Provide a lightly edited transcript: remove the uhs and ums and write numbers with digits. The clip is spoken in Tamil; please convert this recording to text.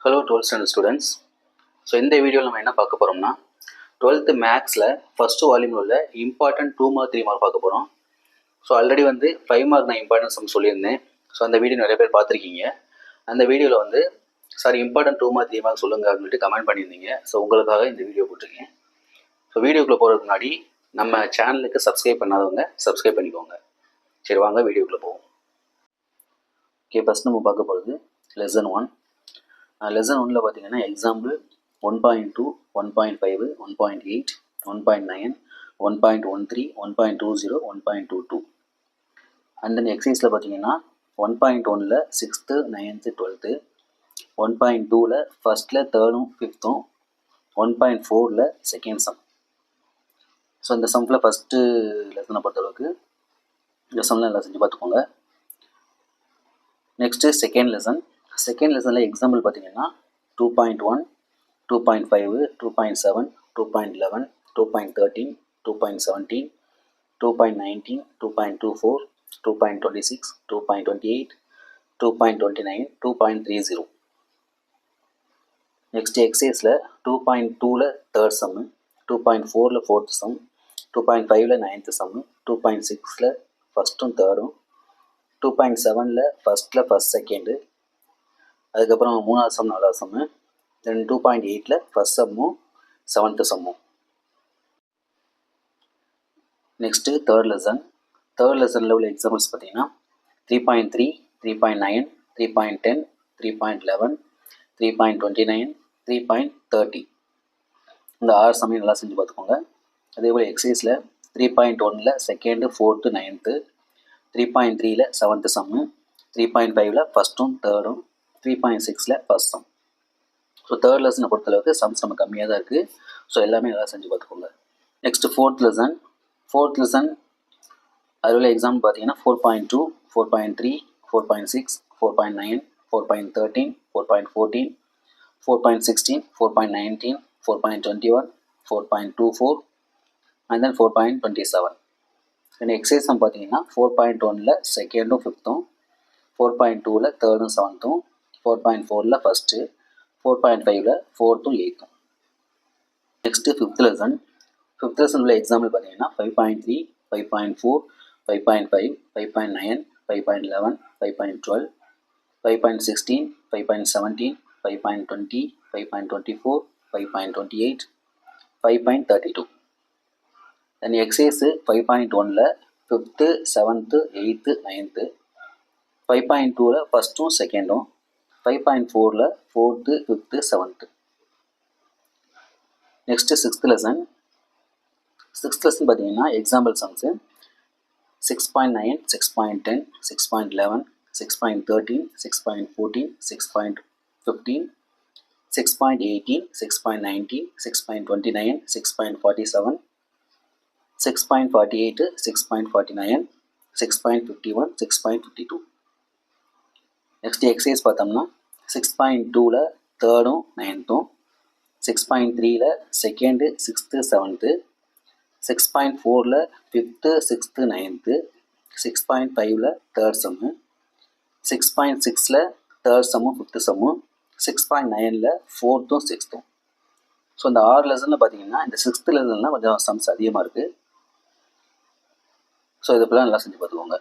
Hello 12th standard students. So இந்த வீடியோவில் நம்ம என்ன பார்க்க போகிறோம்னா 12th மேக்ஸில் ஃபஸ்ட்டு வால்யூமில் உள்ள இம்பார்ட்டன்ட் 2 மார்க் 3 மார்க் பார்க்க போகிறோம். ஸோ ஆல்ரெடி 5 மார்க் நான் இம்பார்ட்டன்ஸ் நம்ம சொல்லியிருந்தேன். ஸோ அந்த வீடியோ நிறைய பேர் பார்த்துருக்கீங்க. அந்த வீடியோவில் இம்பார்ட்டன்ட் 2 மார்க் 3 மார்க் சொல்லுங்கள் அப்படின்னு சொல்லிட்டு கமெண்ட் பண்ணியிருந்தீங்க. ஸோ உங்களுக்காக இந்த வீடியோ போட்டிருக்கேன். ஸோ வீடியோக்குள்ளே போகிறதுக்கு முன்னாடி நம்ம சேனலுக்கு சப்ஸ்கிரைப் பண்ணாதவங்க சப்ஸ்கிரைப் பண்ணிக்கோங்க. சரி வாங்க வீடியோக்குள்ளே போவோம். ஓகே, ஃபஸ்ட் நம்ம பார்க்க போகிறது லெசன் 1. லெசன் 1ல் பார்த்தீங்கன்னா எக்ஸாம்பிள் 1.2, 1.5, 1.8, 1.9, 1.13, 1.20, 1.22. அண்ட் தென் எக்ஸசைஸில் பார்த்தீங்கன்னா 1.1ல் 6th, 9th, 12th, 1.2ல் 1st, 3rd, 5th, 1.4ல் செகண்ட் சம். ஸோ இந்த சம்மில் ஃபஸ்ட்டு லெசனை பொறுத்தளவுக்கு இந்த சம்மில் நல்லா செஞ்சு பார்த்துக்கோங்க. நெக்ஸ்ட்டு செகண்ட் லெசனில் எக்ஸாம்பிள் பார்த்தீங்கன்னா 2.1, 2.5, 2.7, 2.11, 2.13, 2.17, 2.19, 2.24, 2.26, 2.28, 2.29, 2.30. நெக்ஸ்ட் எக்ஸசைஸில் 2.2ல் தேர்ட் சம்மு, 2.4ல் ஃபோர்த் சம், 2.5ல் 9th சம்மு, 2.6ல் ஃபஸ்ட்டும் தேர்டும், 2.7ல் ஃபஸ்ட்டில் ஃபஸ்ட் செகண்டு, அதுக்கப்புறம் 3வது சம் 4வது சம்மு, தென் 2.8ல் ஃபஸ்ட் சம்மும் 7th சம்மும். நெக்ஸ்ட்டு தேர்ட் லெசனில் உள்ள எக்ஸாம்பிள்ஸ் பார்த்தீங்கன்னா 3.3, 3.9, 3.10, 3.11, 3.29, 3.30. இந்த 6 சம்மையும் நல்லா செஞ்சு பார்த்துக்கோங்க. அதேபோல் எக்ஸசைஸில் 3.1ல் செகண்டு, 4th, 9th, 3.3ல் 7th சம்மு, 3.5ல் ஃபஸ்ட்டும் தேர்டும், 3.6ல் ஃபஸ்ட் சம். ஸோ தேர்ட் லெசனை பொறுத்தளவுக்கு சம்ஸ் நம்ம கம்மியாக தான் இருக்குது. ஸோ எல்லாமே நல்லா செஞ்சு பார்த்துக்கோங்க. நெக்ஸ்ட்டு ஃபோர்த் லெசன் அதில் உள்ள எக்ஸாம்பிள் பார்த்தீங்கன்னா 4.2, 4.3, 4.6, 4.9, 4.13, 4.14, 4.16, 4.19, 4.21, 4.24 and then 4.27. Then exercise sum பார்த்தீங்கன்னா 4.1ல் செகண்டும் 5th, 4.2ல் 3rd, 7th, 4.4ல் ஃபஸ்ட்டு, 4.5ல் 4th, 8th. Next fifth lesson உள்ள எக்ஸாம்பிள் பார்த்தீங்கன்னா 5.3, 5.4, 5.5, 5.9, 5.11, 5.12, 5.16, 5.17, 5.20, 5.24, 5.28, 5.32. தென் எக்ஸசைஸு 5.1ல் 5th, 7th, 8th, 9th, 5.2ல் ஃபஸ்ட்டும் செகண்டும், 5.4ல் 4th, 5th, 7th. Next sixth lesson பார்த்தீங்கன்னா எக்ஸாம்பிள் சம்ஸு 6.9, 6.10, 6.11, 6.13, 6.14, 6.15, 6.18, 6.19, 6.29, 6.47, 6.48, 6.49, 6.51, 6.52. நெக்ஸ்ட் எக்ஸசைஸ் பார்த்தோம்னா 6.2ல் 3rd, 9th, 6.3ல் second, 6th, 7th, 6.4ல் 5th, 6th, 9th, 6.5ல் 3rd சம்மு, 6.6ல் 3rd சம்மும் 5th சம்மும், 6.9ல் 4th, 6th. So இந்த 6 லெசனில் பார்த்தீங்கன்னா இந்த 6th லெசன்லாம் கொஞ்சம் சம்ஸ் அதிகமாக இருக்குது. ஸோ இதுக்கெல்லாம் நல்லா செஞ்சு பார்த்துக்கோங்க.